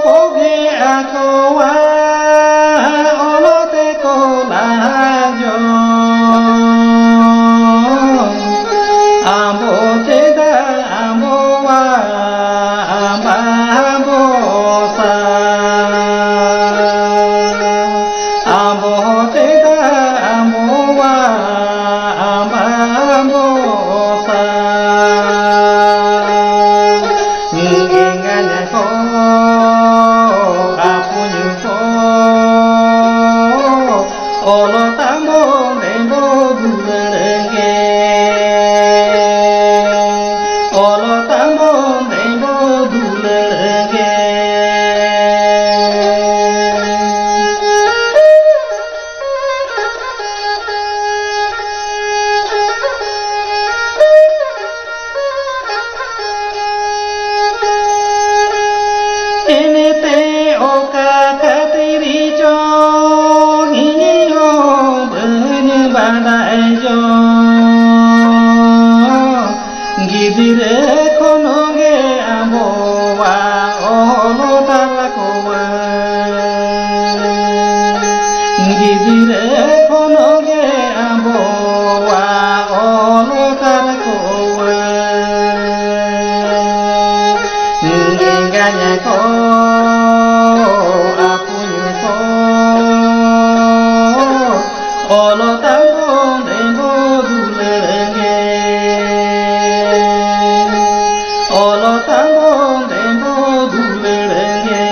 poge akowa olote kolajo ambo teda ambo wa ambo sa ambo teda ambo wa ambo sa nginganya ko apunyu ko olo tambo nembo gulenge olo tambo nembo gulenge enete oka katiri jo hiyo bene badai jo gidire konoge amowa olo talakowa gidire konoge amowa olo talakowa nginganya ko apunyu ko olo tambo nembo dulenge olo tambo nembo dulenge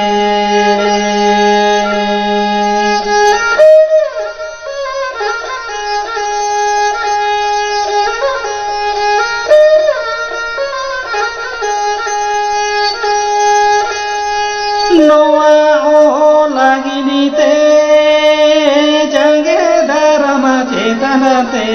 noa o lagi nite jange dharma chetanate